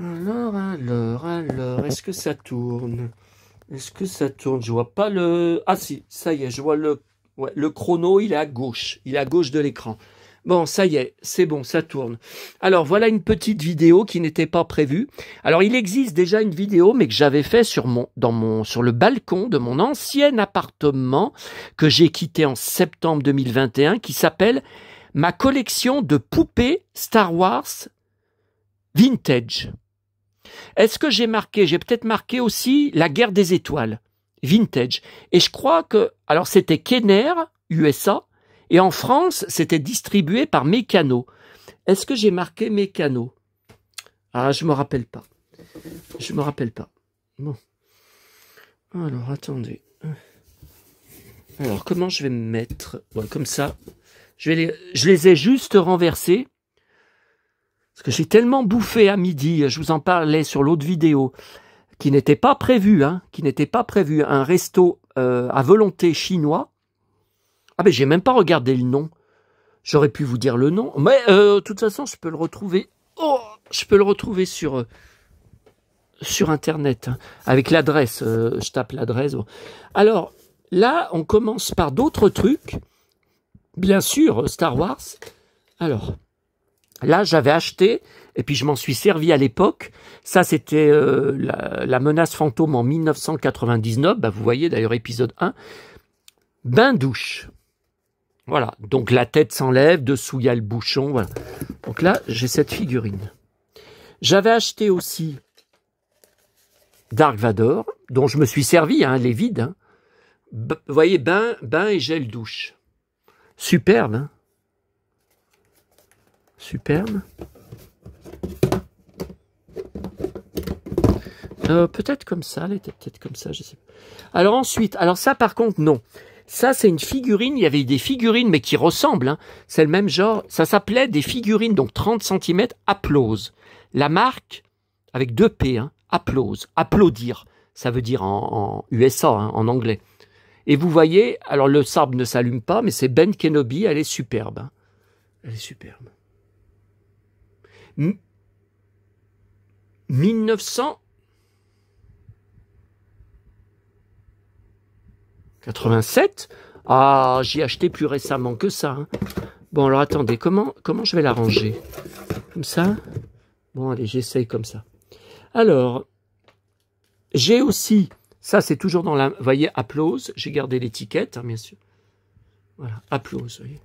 Alors, est-ce que ça tourne? Est-ce que ça tourne? Je vois pas le... Ah si, ça y est, je vois le... Ouais, le chrono, il est à gauche. Il est à gauche de l'écran. Bon, ça y est, c'est bon, ça tourne. Alors, voilà une petite vidéo qui n'était pas prévue. Alors, il existe déjà une vidéo, mais que j'avais fait sur le balcon de mon ancien appartement que j'ai quitté en septembre 2021, qui s'appelle « Ma collection de poupées Star Wars vintage ». Est-ce que j'ai peut-être marqué aussi la guerre des étoiles, vintage. Et je crois que, alors c'était Kenner, USA, et en France, c'était distribué par Mécano. Est-ce que j'ai marqué Mécano? Ah, je me rappelle pas. Je me rappelle pas. Bon. Alors, attendez. Alors, comment je vais me mettre? Ouais, comme ça. Je les ai juste renversés. Parce que j'ai tellement bouffé à midi, je vous en parlais sur l'autre vidéo, qui n'était pas prévu, un resto à volonté chinois. Ah ben j'ai même pas regardé le nom. J'aurais pu vous dire le nom, mais de toute façon je peux le retrouver. Oh, je peux le retrouver sur internet hein, avec l'adresse. Je tape l'adresse. Bon. Alors là, on commence par d'autres trucs. Bien sûr, Star Wars. Alors. Là, j'avais acheté, et puis je m'en suis servi à l'époque. Ça, c'était la menace fantôme en 1999. Bah, vous voyez, d'ailleurs, épisode 1. Bain-douche. Voilà. Donc, la tête s'enlève, dessous, il y a le bouchon. Voilà. Donc là, j'ai cette figurine. J'avais acheté aussi Dark Vador, dont je me suis servi, hein, elle est vide. Hein. Vous voyez, bain et gel douche. Superbe, hein. Superbe. Peut-être comme ça, elle était peut-être comme ça, je sais pas. Alors ensuite, alors ça par contre, non. Ça, c'est une figurine, il y avait des figurines, mais qui ressemblent, hein. C'est le même genre. Ça s'appelait des figurines, donc 30 cm, Applause. La marque, avec 2 P, hein, Applause. Applaudir, ça veut dire en USA, hein, en anglais. Et vous voyez, alors le sabre ne s'allume pas, mais c'est Ben Kenobi, elle est superbe. Hein. Elle est superbe. 1987. Ah, j'y ai acheté plus récemment que ça. Hein. Bon, alors attendez, comment je vais la ranger? Comme ça? Bon, allez, j'essaye comme ça. Alors, j'ai aussi, ça c'est toujours dans la, vous voyez, Applause. J'ai gardé l'étiquette, hein, bien sûr. Voilà, Applause, vous voyez.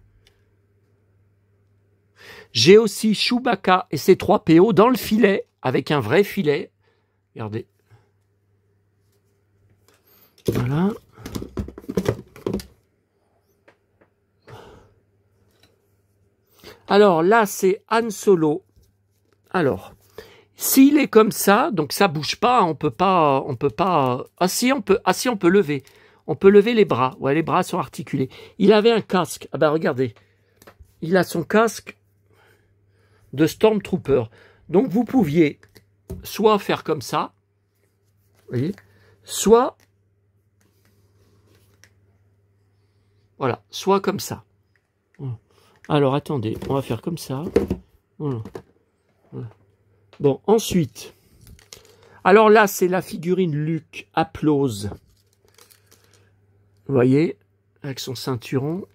J'ai aussi Chewbacca et ses 3 PO dans le filet, avec un vrai filet. Regardez. Voilà. Alors là, c'est Han Solo. Alors, s'il est comme ça, donc ça bouge pas, on peut pas. Ah si, on peut lever. On peut lever les bras. Ouais, les bras sont articulés. Il avait un casque. Ah ben regardez. Il a son casque de Stormtrooper. Donc vous pouviez soit faire comme ça, vous voyez, soit voilà, soit comme ça. Alors attendez, on va faire comme ça. Voilà. Voilà. Bon, ensuite, alors là c'est la figurine Luke Applause. Vous voyez, avec son ceinturon,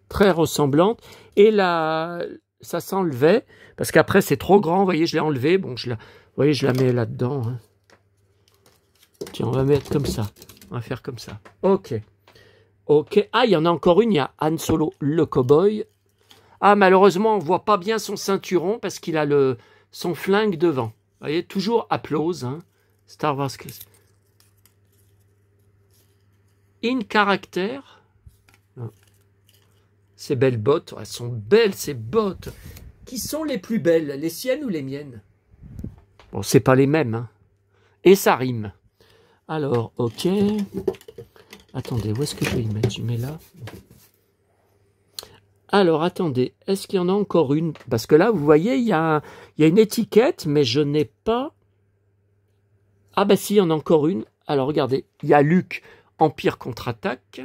très ressemblante. Et là, ça s'enlevait, parce qu'après c'est trop grand, vous voyez, je l'ai enlevé. Bon, vous voyez, je la mets là-dedans. Hein. Tiens, on va mettre comme ça. On va faire comme ça. Ok. Ok. Ah, il y en a encore une, il y a Han Solo, le cow-boy. Ah, malheureusement, on ne voit pas bien son ceinturon, parce qu'il a son flingue devant. Vous voyez, toujours Applause. Hein. Star Wars. In character. Ces belles bottes, elles sont belles ces bottes. Qui sont les plus belles, les siennes ou les miennes? Bon, c'est pas les mêmes. Hein. Et ça rime. Alors, ok. Attendez, où est-ce que je vais y mettre? Je mets là. Alors, attendez, est-ce qu'il y en a encore une? Parce que là, vous voyez, il y a une étiquette, mais je n'ai pas... Ah bah si, il y en a encore une. Alors, regardez, il y a Luke, Empire contre-attaque.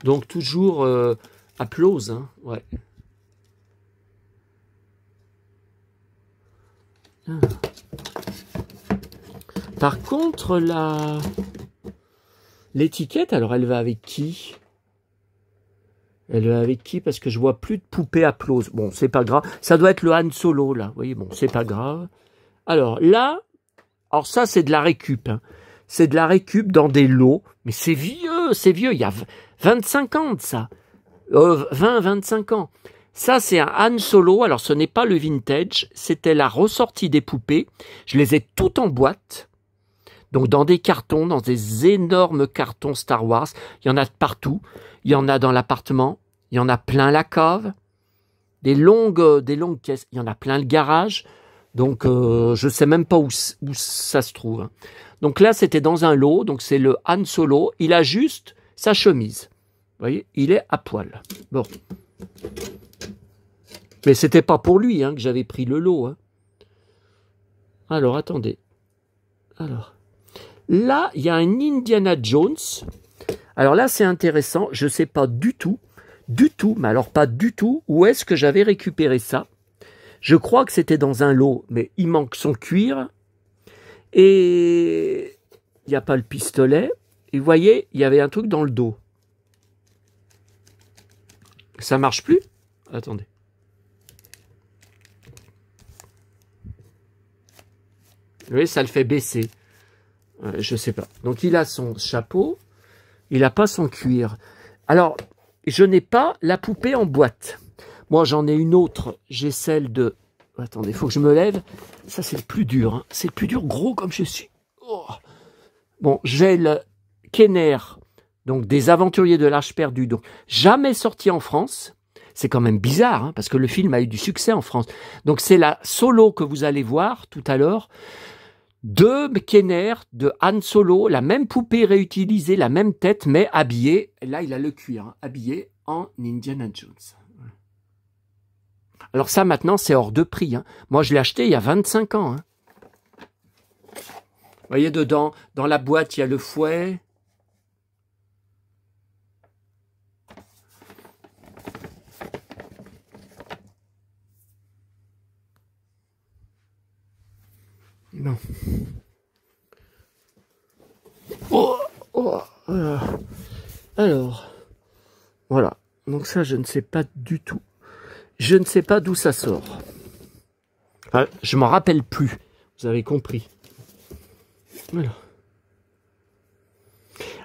Donc, toujours Applause, hein, ouais. Ah. Par contre, l'étiquette, alors elle va avec qui? Elle va avec qui? Parce que je vois plus de poupée applause. Bon, c'est pas grave. Ça doit être le Han Solo, là. Vous voyez, bon, c'est pas grave. Alors là, alors ça, c'est de la récup. Hein. C'est de la récup dans des lots. Mais c'est vieux, c'est vieux. Il y a 25 ans de ça. 25 ans. Ça, c'est un Han Solo. Alors, ce n'est pas le vintage. C'était la ressortie des poupées. Je les ai toutes en boîte. Donc, dans des cartons, dans des énormes cartons Star Wars. Il y en a de partout. Il y en a dans l'appartement. Il y en a plein la cave. Des longues caisses. Il y en a plein le garage. Donc, je sais même pas où ça se trouve. Hein. Donc là, c'était dans un lot. Donc, c'est le Han Solo. Il a juste sa chemise. Vous voyez, il est à poil. Bon. Mais c'était pas pour lui hein, que j'avais pris le lot. Hein. Alors, attendez. Alors, là, il y a un Indiana Jones. Alors là, c'est intéressant. Je sais pas du tout, mais alors pas du tout, où est-ce que j'avais récupéré ça. Je crois que c'était dans un lot, mais il manque son cuir. Et il n'y a pas le pistolet. Et vous voyez, il y avait un truc dans le dos. Ça marche plus? Attendez. Vous voyez, ça le fait baisser. Je sais pas. Donc, il a son chapeau. Il n'a pas son cuir. Alors, je n'ai pas la poupée en boîte. Moi, j'en ai une autre. J'ai celle de... Attendez, il faut que je me lève. Ça, c'est le plus dur. Hein. C'est le plus dur, gros comme je suis. Oh. Bon, j'ai le Kenner, donc des Aventuriers de l'Arche perdue. Donc, jamais sorti en France. C'est quand même bizarre, hein, parce que le film a eu du succès en France. Donc, c'est la Solo que vous allez voir tout à l'heure. De Kenner, de Han Solo, la même poupée réutilisée, la même tête, mais habillée, là il a le cuir, hein, habillé en Indiana Jones. Alors ça maintenant c'est hors de prix. Hein. Moi je l'ai acheté il y a 25 ans. Hein. Vous voyez dedans, dans la boîte il y a le fouet. Non. Alors, voilà. Donc ça, je ne sais pas du tout. Je ne sais pas d'où ça sort. Enfin, je m'en rappelle plus. Vous avez compris. Voilà.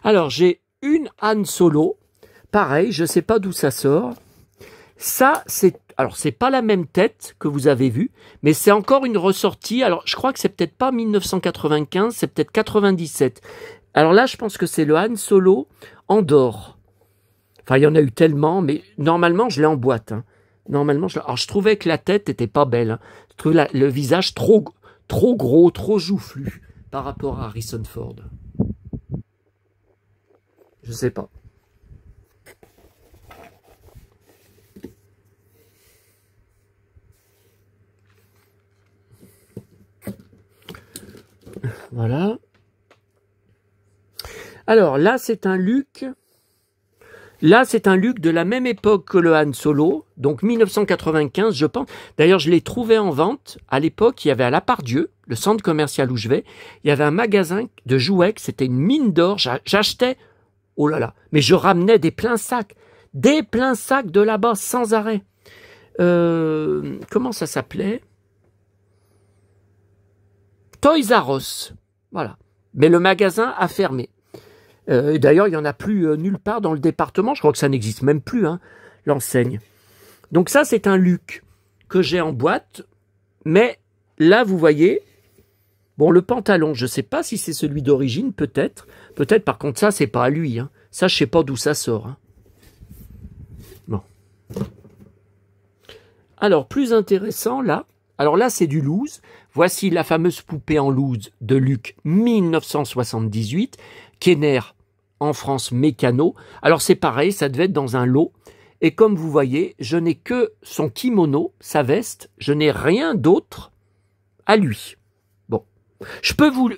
Alors, j'ai une Han Solo. Pareil, je ne sais pas d'où ça sort. Ça, c'est... Alors, c'est pas la même tête que vous avez vue, mais c'est encore une ressortie. Alors, je crois que c'est peut-être pas 1995, c'est peut-être 97. Alors là, je pense que c'est le Han Solo Andorre. Enfin, il y en a eu tellement, mais normalement, je l'ai en boîte. Hein. Normalement, alors, je trouvais que la tête était pas belle. Hein. Je trouvais le visage trop gros, trop joufflu par rapport à Harrison Ford. Je sais pas. Voilà. Alors là, c'est un Luke. Là, c'est un Luke de la même époque que le Han Solo, donc 1995, je pense. D'ailleurs, je l'ai trouvé en vente. À l'époque, il y avait à La Part-Dieu, le centre commercial où je vais, il y avait un magasin de jouets, c'était une mine d'or. J'achetais, oh là là, mais je ramenais des pleins sacs de là-bas, sans arrêt. Comment ça s'appelait? Toys R Us, voilà. Mais le magasin a fermé. D'ailleurs, il n'y en a plus nulle part dans le département. Je crois que ça n'existe même plus, hein, l'enseigne. Donc ça, c'est un Luke que j'ai en boîte. Mais là, vous voyez, bon, le pantalon, je ne sais pas si c'est celui d'origine, peut-être. Peut-être, par contre, ça, c'est pas à lui. Hein. Ça, je ne sais pas d'où ça sort. Hein. Bon. Alors, plus intéressant, là. Alors là, c'est du loose. Voici la fameuse poupée en loose de Luke 1978. Kenner en France Mécano. Alors c'est pareil, ça devait être dans un lot. Et comme vous voyez, je n'ai que son kimono, sa veste. Je n'ai rien d'autre à lui. Bon, je peux vous...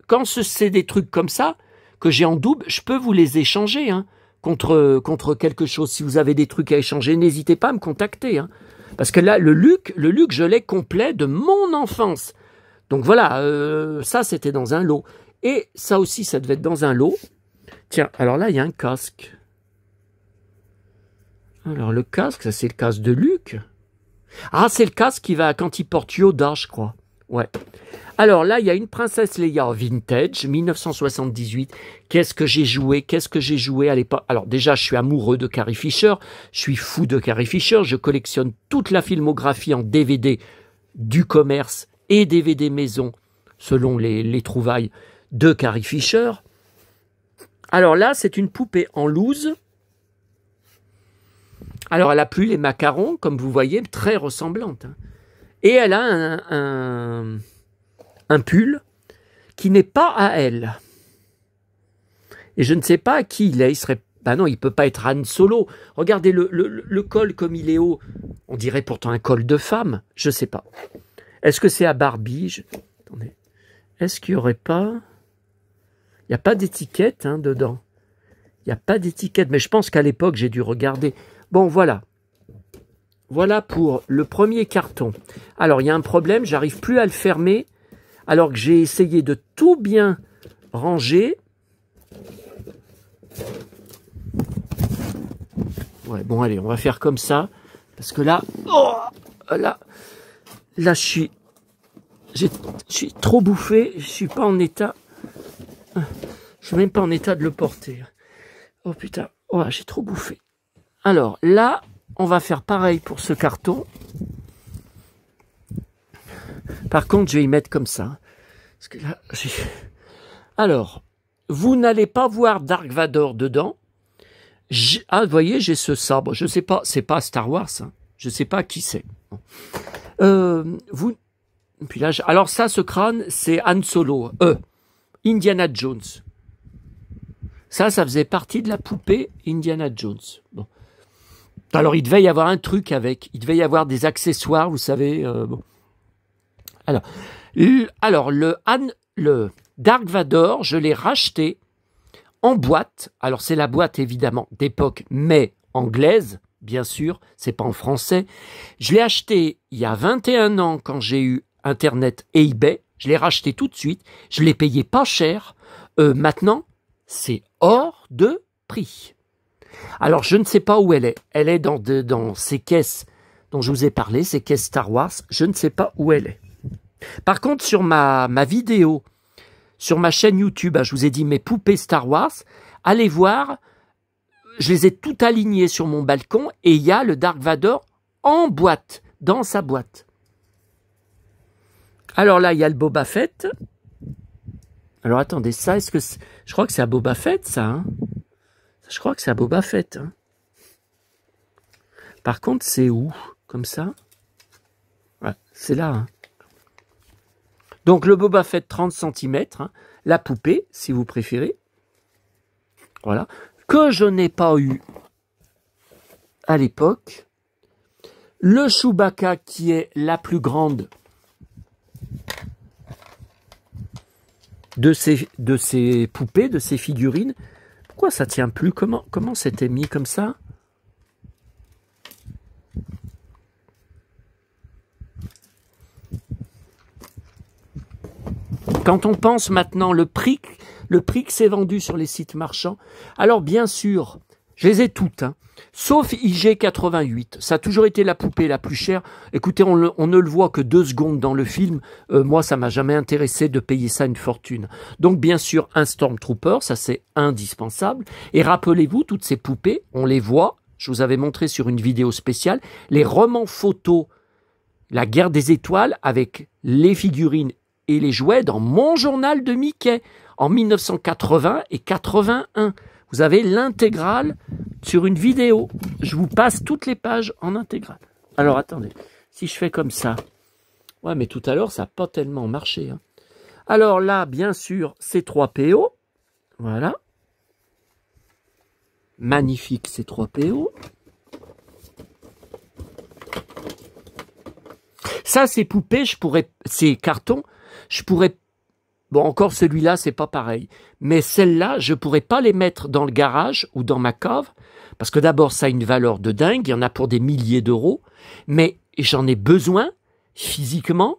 Quand c'est des trucs comme ça, que j'ai en double, je peux vous les échanger hein, contre quelque chose. Si vous avez des trucs à échanger, n'hésitez pas à me contacter. Hein. Parce que là, le Luc, je l'ai complet de mon enfance. Donc voilà, ça c'était dans un lot. Et ça aussi, ça devait être dans un lot. Tiens, alors là, il y a un casque. Alors le casque, ça c'est le casque de Luc. Ah, c'est le casque qui va quand il porte Yoda, je crois. Ouais. Alors là, il y a une princesse Leia vintage, 1978. Qu'est-ce que j'ai joué à l'époque? Alors déjà, je suis amoureux de Carrie Fisher. Je suis fou de Carrie Fisher. Je collectionne toute la filmographie en DVD du commerce et DVD maison, selon les trouvailles de Carrie Fisher. Alors là, c'est une poupée en loose. Alors, elle n'a plus les macarons, comme vous voyez, très ressemblante. Et elle a un pull qui n'est pas à elle. Et je ne sais pas à qui il est. Il serait... Ben non, il ne peut pas être Han Solo. Regardez le col comme il est haut. On dirait pourtant un col de femme. Je ne sais pas. Est-ce que c'est à Barbie? Attendez. Est-ce qu'il n'y aurait pas... Il n'y a pas d'étiquette dedans. Il n'y a pas d'étiquette. Mais je pense qu'à l'époque, j'ai dû regarder... Bon, voilà. Voilà pour le premier carton. Alors, il y a un problème, j'arrive plus à le fermer, alors que j'ai essayé de tout bien ranger. Ouais, bon, allez, on va faire comme ça, parce que là, oh, là, je suis trop bouffé, je suis pas en état, je suis même pas en état de le porter. Oh putain, oh, j'ai trop bouffé. Alors là, on va faire pareil pour ce carton. Par contre, je vais y mettre comme ça. Parce que là, alors, vous n'allez pas voir Dark Vador dedans. Ah, vous voyez, j'ai ce sabre. Je ne sais pas, c'est pas Star Wars. Hein. Je ne sais pas qui c'est. Puis là, alors ça, ce crâne, c'est Han Solo. Indiana Jones. Ça faisait partie de la poupée Indiana Jones. Bon. Alors, il devait y avoir un truc avec. Il devait y avoir des accessoires, vous savez. Bon. Alors, le Dark Vador, je l'ai racheté en boîte. Alors, c'est la boîte, évidemment, d'époque, mais anglaise, bien sûr. C'est pas en français. Je l'ai acheté il y a 21 ans quand j'ai eu Internet et eBay. Je l'ai racheté tout de suite. Je l'ai payé pas cher. Maintenant, c'est hors de prix. Alors, je ne sais pas où elle est. Elle est dans ces caisses dont je vous ai parlé, ces caisses Star Wars. Je ne sais pas où elle est. Par contre, sur ma vidéo, sur ma chaîne YouTube, je vous ai dit mes poupées Star Wars, allez voir, je les ai toutes alignées sur mon balcon et il y a le Dark Vador en boîte, dans sa boîte. Alors là, il y a le Boba Fett. Alors attendez, ça, est-ce que... Je crois que c'est à Boba Fett, ça, hein. Je crois que c'est à Boba Fett. Hein. Par contre, c'est où? Comme ça? Ouais, c'est là. Hein. Donc, le Boba Fett 30 cm, hein, la poupée, si vous préférez. Voilà. Que je n'ai pas eu à l'époque. Le Chewbacca, qui est la plus grande de ces poupées, de ces figurines. Pourquoi ça tient plus? Comment c'était mis comme ça? Quand on pense maintenant le prix que c'est vendu sur les sites marchands, alors bien sûr, je les ai toutes, hein, sauf IG88. Ça a toujours été la poupée la plus chère. Écoutez, on ne le voit que 2 secondes dans le film. Moi, ça m'a jamais intéressé de payer ça une fortune. Donc, bien sûr, un Stormtrooper, ça c'est indispensable. Et rappelez-vous, toutes ces poupées, on les voit, je vous avais montré sur une vidéo spéciale, les romans photos, la guerre des étoiles avec les figurines et les jouets dans mon journal de Mickey en 1980 et 81. Vous avez l'intégrale sur une vidéo. Je vous passe toutes les pages en intégrale. Alors, attendez. Si je fais comme ça. Ouais, mais tout à l'heure, ça n'a pas tellement marché. Hein. Alors là, bien sûr, c'est 3PO. Voilà. Magnifique, ces 3PO. Ça, ces poupées, ces cartons, je pourrais... Bon, encore celui-là, c'est pas pareil. Mais celles-là, je pourrais pas les mettre dans le garage ou dans ma cave, parce que d'abord, ça a une valeur de dingue, il y en a pour des milliers d'euros, mais et j'en ai besoin physiquement,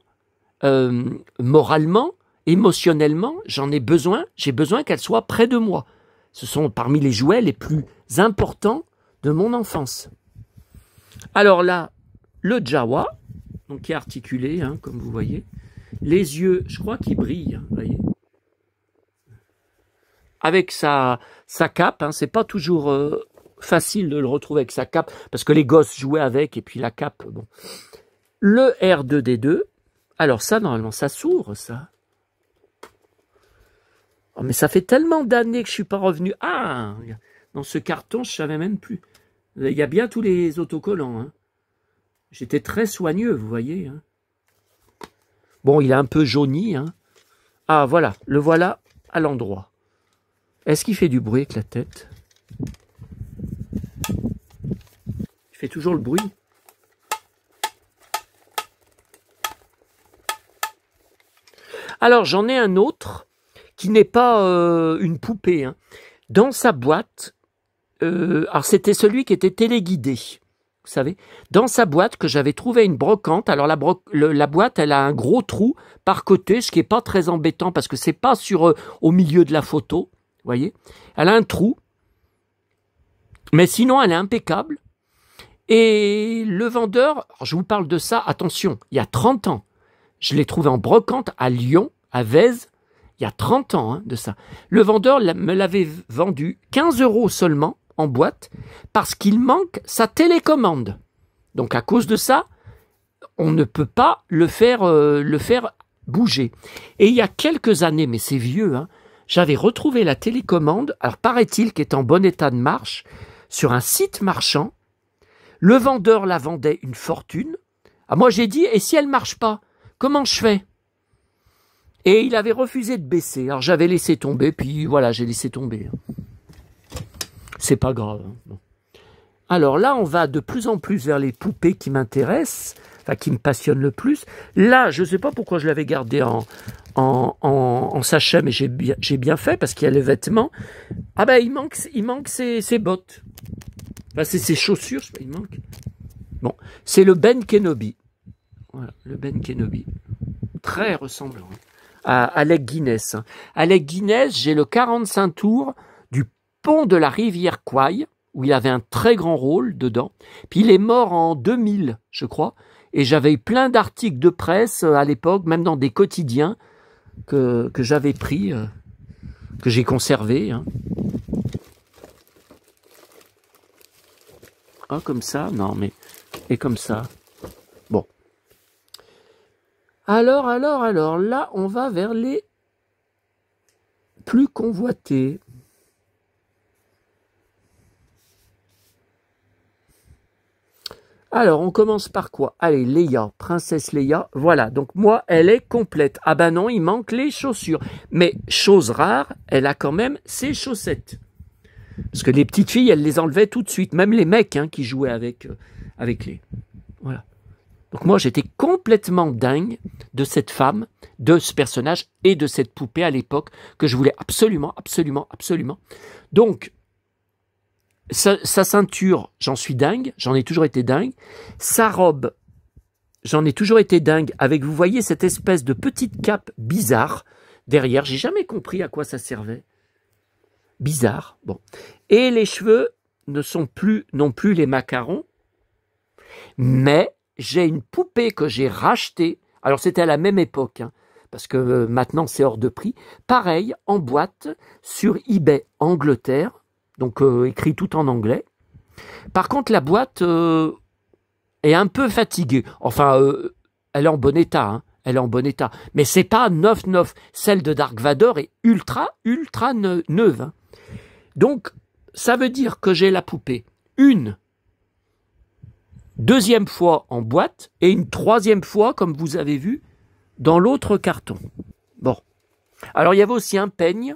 moralement, émotionnellement, j'ai besoin qu'elles soient près de moi. Ce sont parmi les jouets les plus importants de mon enfance. Alors là, le Jawa, donc qui est articulé, hein, comme vous voyez, les yeux, je crois qu'ils brillent, vous voyez, avec sa cape, hein, c'est pas toujours facile de le retrouver avec sa cape, parce que les gosses jouaient avec, et puis la cape, bon. Le R2D2, alors ça, normalement, ça s'ouvre, ça. Oh, mais ça fait tellement d'années que je suis pas revenu. Ah, dans ce carton, je savais même plus. Il y a bien tous les autocollants, hein. J'étais très soigneux, vous voyez, hein. Bon, il est un peu jauni, hein. Ah, voilà, le voilà à l'endroit. Est-ce qu'il fait du bruit avec la tête? Il fait toujours le bruit. Alors, j'en ai un autre qui n'est pas une poupée, hein. Dans sa boîte, alors c'était celui qui était téléguidé, vous savez. Dans sa boîte, que j'avais trouvé une brocante. Alors, la boîte, elle a un gros trou par côté, ce qui n'est pas très embêtant parce que c'est pas au milieu de la photo, vous voyez. Elle a un trou, mais sinon, elle est impeccable. Et le vendeur, alors je vous parle de ça, attention, il y a 30 ans. Je l'ai trouvé en brocante à Lyon, à Vèze, il y a 30 ans, hein, de ça. Le vendeur me l'avait vendu 15 € seulement en boîte parce qu'il manque sa télécommande. Donc à cause de ça, on ne peut pas le faire bouger. Et il y a quelques années, mais c'est vieux, hein, j'avais retrouvé la télécommande, alors paraît-il qu'elle est en bon état de marche, sur un site marchand. Le vendeur la vendait une fortune. Ah, moi j'ai dit, et si elle ne marche pas, comment je fais? Et il avait refusé de baisser. Alors j'avais laissé tomber, puis voilà, j'ai laissé tomber. C'est pas grave. Hein. Bon. Alors là, on va de plus en plus vers les poupées qui m'intéressent, enfin qui me passionnent le plus. Là, je ne sais pas pourquoi je l'avais gardé en sachet, mais j'ai bien fait, parce qu'il y a les vêtements. Ah ben, il manque ses bottes. Enfin, c'est ses chaussures, je sais pas, il manque. Bon, c'est le Ben Kenobi. Voilà, le Ben Kenobi. Très ressemblant à Alec Guinness. Alec Guinness, j'ai le 45 tours du pont de la rivière Kwai, où il avait un très grand rôle dedans. Puis il est mort en 2000, je crois. Et j'avais eu plein d'articles de presse à l'époque, même dans des quotidiens, que j'avais pris, que j'ai conservé. Hein. Ah, comme ça? Non, mais... Et comme ça. Bon. Alors, là, on va vers les plus convoités. Alors, on commence par quoi? Allez, Leia, princesse Leia. Voilà, donc moi, elle est complète. Ah ben non, il manque les chaussures. Mais, chose rare, elle a quand même ses chaussettes. Parce que les petites filles, elles les enlevaient tout de suite. Même les mecs hein, qui jouaient avec les... Voilà. Donc moi, j'étais complètement dingue de cette femme, de ce personnage et de cette poupée à l'époque que je voulais absolument, absolument, absolument. Donc, sa ceinture, j'en suis dingue, j'en ai toujours été dingue. Sa robe, j'en ai toujours été dingue avec, vous voyez, cette espèce de petite cape bizarre derrière. J'ai jamais compris à quoi ça servait. Bizarre, bon. Et les cheveux ne sont plus non plus les macarons, mais j'ai une poupée que j'ai rachetée. Alors c'était à la même époque, hein, parce que maintenant c'est hors de prix. Pareil, en boîte, sur eBay Angleterre, donc écrit tout en anglais. Par contre, la boîte est un peu fatiguée. Enfin, elle est en bon état, hein. Elle est en bon état. Mais c'est pas neuf. Celle de Dark Vador est ultra neuve. Hein. Donc, ça veut dire que j'ai la poupée une deuxième fois en boîte et une troisième fois, comme vous avez vu, dans l'autre carton. Bon. Alors, il y avait aussi un peigne,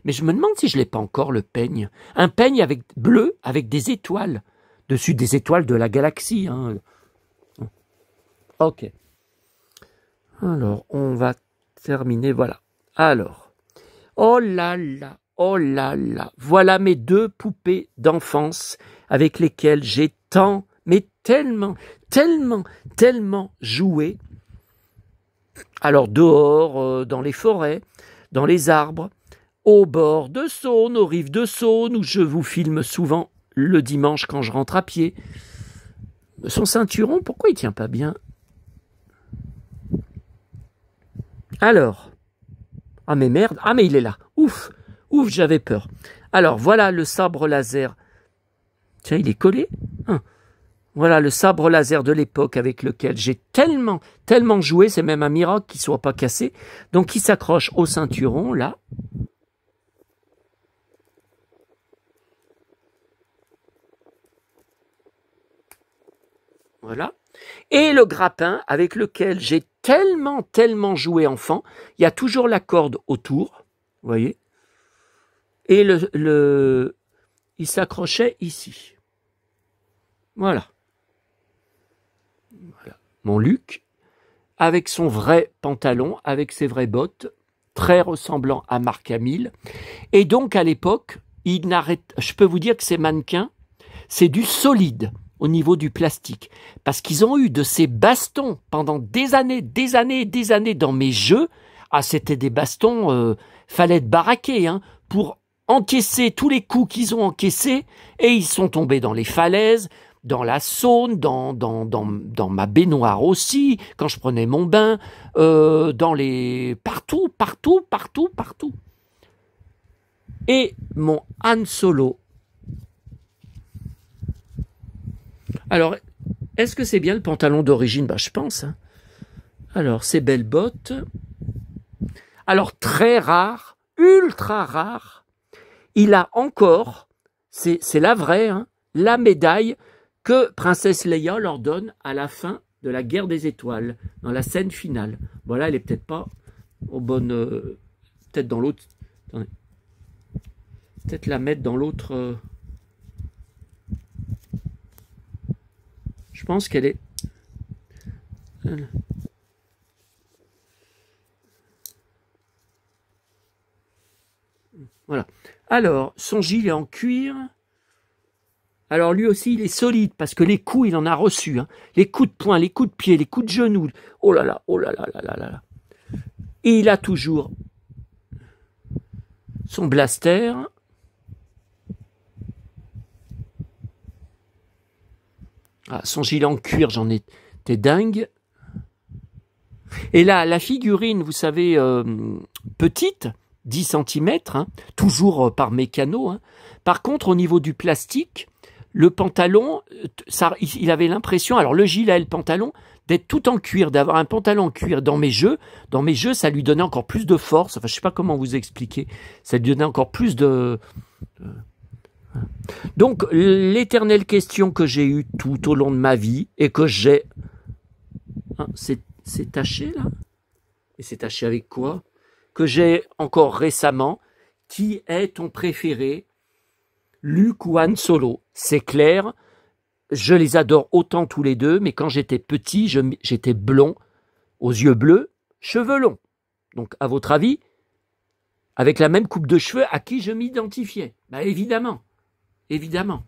mais je me demande si je ne l'ai pas encore, le peigne. Un peigne bleu avec des étoiles. Dessus, des étoiles de la galaxie. Hein. Ok. Alors, on va terminer, voilà. Alors, oh là là, voilà mes deux poupées d'enfance avec lesquelles j'ai tellement, tellement, tellement joué. Alors dehors, dans les forêts, dans les arbres, au bord de Saône, aux rives de Saône, où je vous filme souvent le dimanche quand je rentre à pied. Son ceinturon, pourquoi il tient pas bien? Alors, ah mais merde, ah mais il est là, ouf, ouf, j'avais peur. Alors voilà le sabre laser. Tiens, il est collé. Voilà le sabre laser de l'époque avec lequel j'ai tellement, tellement joué, c'est même un miracle qu'il ne soit pas cassé. Donc il s'accroche au ceinturon, là. Voilà. Et le grappin avec lequel j'ai tellement, tellement joué enfant. Il y a toujours la corde autour, vous voyez. Et il s'accrochait ici. Voilà. Mon Luc, avec son vrai pantalon, avec ses vraies bottes, très ressemblant à Marc Hamill. Et donc, à l'époque, je peux vous dire que ces mannequins, c'est du solide au niveau du plastique. Parce qu'ils ont eu de ces bastons pendant des années dans mes jeux. Ah, c'était des bastons, fallait être baraqué, hein, pour encaisser tous les coups qu'ils ont encaissés. Et ils sont tombés dans les falaises, dans la Saône, dans ma baignoire aussi, quand je prenais mon bain, partout. Et mon Han Solo. Alors, est-ce que c'est bien le pantalon d'origine? Bah, je pense. Hein. Alors, ces belles bottes. Alors, très rare, ultra rare. Il a encore, c'est la vraie, hein, la médaille que Princesse Leia leur donne à la fin de la Guerre des Étoiles, dans la scène finale. Voilà, elle est peut-être pas au bon... peut-être dans l'autre... Peut-être la mettre dans l'autre... Je pense qu'elle est... Voilà. Alors, son gilet en cuir... Alors lui aussi, il est solide, parce que les coups, il en a reçu. Hein. Les coups de poing, les coups de pied, les coups de genoux. Oh là là, oh là là là là là. Et il a toujours son blaster. Ah, son gilet en cuir, j'en étais dingue. Et là, la figurine, vous savez, petite, 10 cm, hein, toujours par mécano. Hein. Par contre, au niveau du plastique... Le pantalon, il avait l'impression, alors le gilet et le pantalon, d'être tout en cuir, d'avoir un pantalon en cuir dans mes jeux. Dans mes jeux, ça lui donnait encore plus de force. Enfin, je ne sais pas comment vous expliquer. Ça lui donnait encore plus de... Donc, l'éternelle question que j'ai eue tout au long de ma vie et que j'ai... Hein, c'est taché, là? Et c'est taché avec quoi? Que j'ai encore récemment. Qui est ton préféré? Luke ou Han Solo, c'est clair, je les adore autant tous les deux, mais quand j'étais petit, j'étais blond, aux yeux bleus, cheveux longs. Donc, à votre avis, avec la même coupe de cheveux, à qui je m'identifiais? Bah, évidemment, évidemment.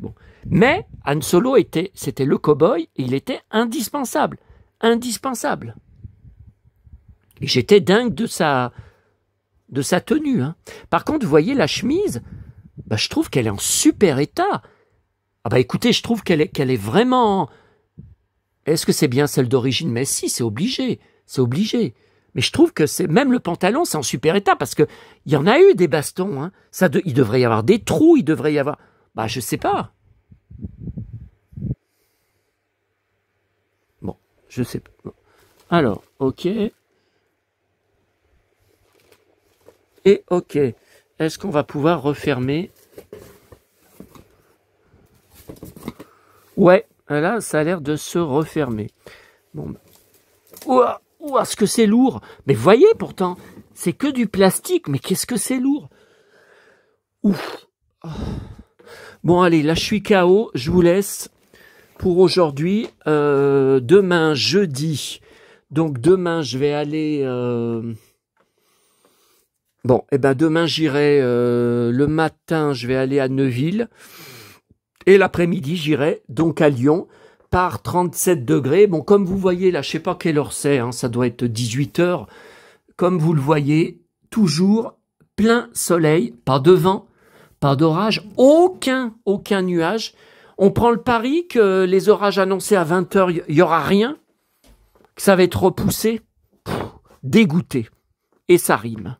Bon. Mais Han Solo c'était le cow-boy, et il était indispensable, indispensable. Et j'étais dingue de sa tenue. Hein. Par contre, vous voyez la chemise, bah, je trouve qu'elle est en super état. Ah bah écoutez, je trouve qu'elle est vraiment... Est-ce que c'est bien celle d'origine? Mais si, c'est obligé, c'est obligé. Mais je trouve que c'est même le pantalon, c'est en super état, parce que il y en a eu des bastons. Hein. Il devrait y avoir des trous, il devrait y avoir... Bah je sais pas. Bon, je sais pas. Alors, ok. Et ok. Est-ce qu'on va pouvoir refermer? Ouais, là, ça a l'air de se refermer. Bon, ouah, ouah, ce que c'est lourd. Mais voyez, pourtant, c'est que du plastique, mais qu'est-ce que c'est lourd. Ouf. Bon, allez, là, je suis KO, je vous laisse pour aujourd'hui. Demain, jeudi. Donc, demain, je vais aller... Bon, eh ben demain, j'irai le matin, je vais aller à Neuville. Et l'après-midi, j'irai donc à Lyon par 37 degrés. Bon, comme vous voyez là, je sais pas quelle heure c'est, hein, ça doit être 18 heures. Comme vous le voyez, toujours plein soleil, pas de vent, pas d'orage, aucun nuage. On prend le pari que les orages annoncés à 20 heures, il y aura rien, que ça va être repoussé. Dégoûté. Et ça rime.